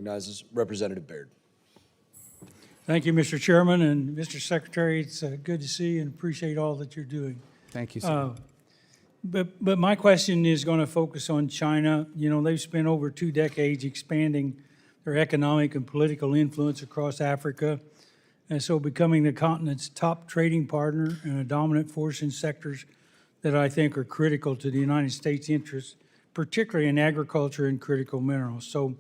Recognizes Representative Baird. Thank you, Mr. Chairman, and Mr. Secretary. It's good to see you and appreciate all that you're doing. Thank you, sir. But my question is going to focus on China. You know, they've spent over 2 decades expanding their economic and political influence across Africa, and so becoming the continent's top trading partner and a dominant force in sectors that I think are critical to the United States' interests, particularly in agriculture and critical minerals. So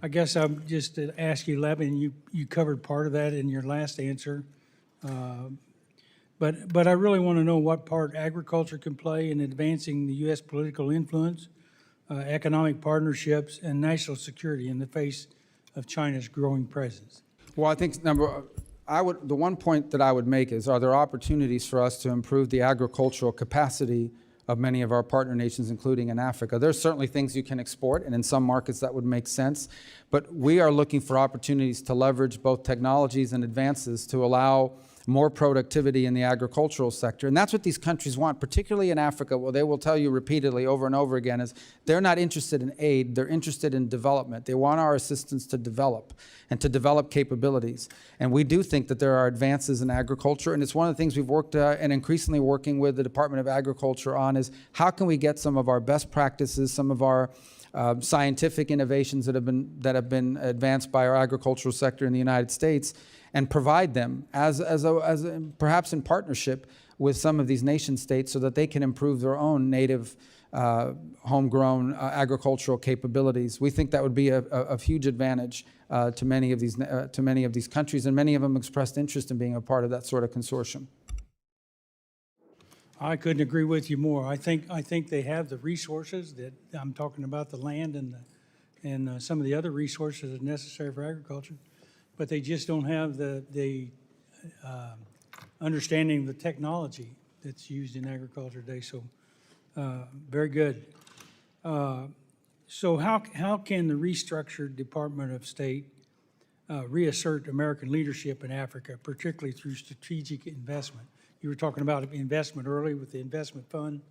I guess I'm just to ask you, Levin, you covered part of that in your last answer. But I really want to know what part agriculture can play in advancing the U.S. political influence, economic partnerships, and national security in the face of China's growing presence. Well, I think the one point that I would make is, are there opportunities for us to improve the agricultural capacity of many of our partner nations, including in Africa? There's certainly things you can export, and in some markets that would make sense. But we are looking for opportunities to leverage both technologies and advances to allow more productivity in the agricultural sector. And that's what these countries want, particularly in Africa. Well, they will tell you repeatedly over and over again is they're not interested in aid, they're interested in development. They want our assistance to develop and to develop capabilities. And we do think that there are advances in agriculture, and it's one of the things we've worked and increasingly working with the Department of Agriculture on is how can we get some of our best practices, some of our scientific innovations that have been advanced by our agricultural sector in the United States, and provide them perhaps in partnership with some of these nation states so that they can improve their own native homegrown agricultural capabilities. We think that would be a huge advantage to many of these countries, and many of them expressed interest in being a part of that sort of consortium. I couldn't agree with you more. I think they have the resources that I'm talking about, the land and some of the other resources that are necessary for agriculture, but they just don't have the understanding of the technology that's used in agriculture today. So very good. So how can the restructured Department of State reassert American leadership in Africa, particularly through strategic investment? You were talking about investment early with the investment fund.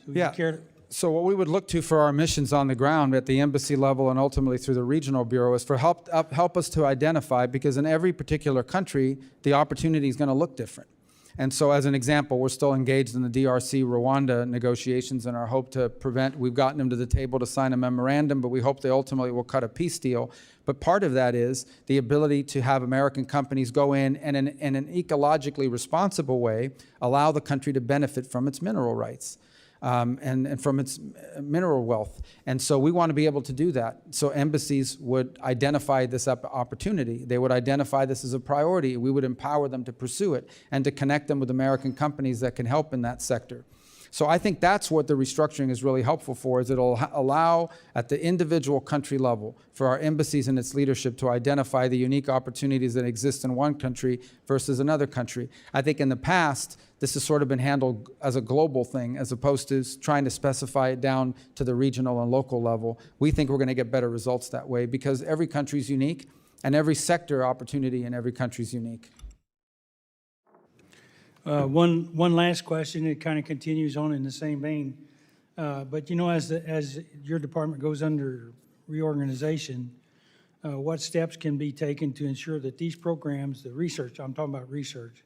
So yeah. So what we would look to for our missions on the ground at the embassy level and ultimately through the regional bureau is for help us to identify, because in every particular country, the opportunity is going to look different. And so as an example, we're still engaged in the DRC Rwanda negotiations, and our hope to we've gotten them to the table to sign a memorandum, but we hope they ultimately will cut a peace deal. But part of that is the ability to have American companies go in and in an ecologically responsible way, allow the country to benefit from its mineral rights. And from its mineral wealth. And so we want to be able to do that. So embassies would identify this opportunity. They would identify this as a priority. We would empower them to pursue it and to connect them with American companies that can help in that sector. So I think that's what the restructuring is really helpful for, is it'll allow at the individual country level for our embassies and its leadership to identify the unique opportunities that exist in one country versus another country. I think in the past, this has sort of been handled as a global thing as opposed to trying to specify it down to the regional and local level. We think we're going to get better results that way because every country is unique and every sector opportunity in every country is unique. One last question. It kind of continues on in the same vein. But you know, as your department goes under reorganization, what steps can be taken to ensure that these programs, the research, I'm talking about research,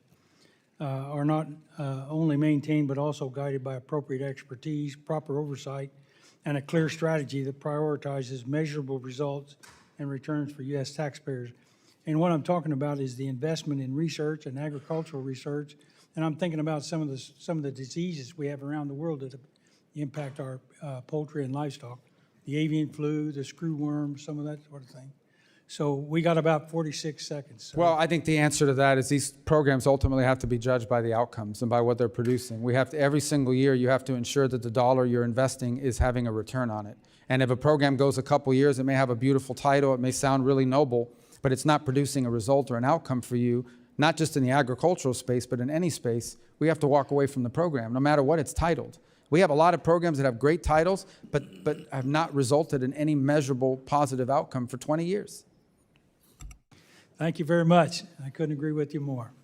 are not only maintained but also guided by appropriate expertise, proper oversight, and a clear strategy that prioritizes measurable results and returns for U.S. taxpayers. And what I'm talking about is the investment in research and agricultural research. And I'm thinking about some of the diseases we have around the world that impact our poultry and livestock, the avian flu, the screwworm, some of that sort of thing. So we got about 46 seconds. So. Well, I think the answer to that is these programs ultimately have to be judged by the outcomes and by what they're producing. We have to, every single year, you have to ensure that the dollar you're investing is having a return on it. And if a program goes a couple years, it may have a beautiful title, it may sound really noble, but it's not producing a result or an outcome for you. Not just in the agricultural space, but in any space, we have to walk away from the program, no matter what it's titled. We have a lot of programs that have great titles, but have not resulted in any measurable positive outcome for 20 years. Thank you very much. I couldn't agree with you more.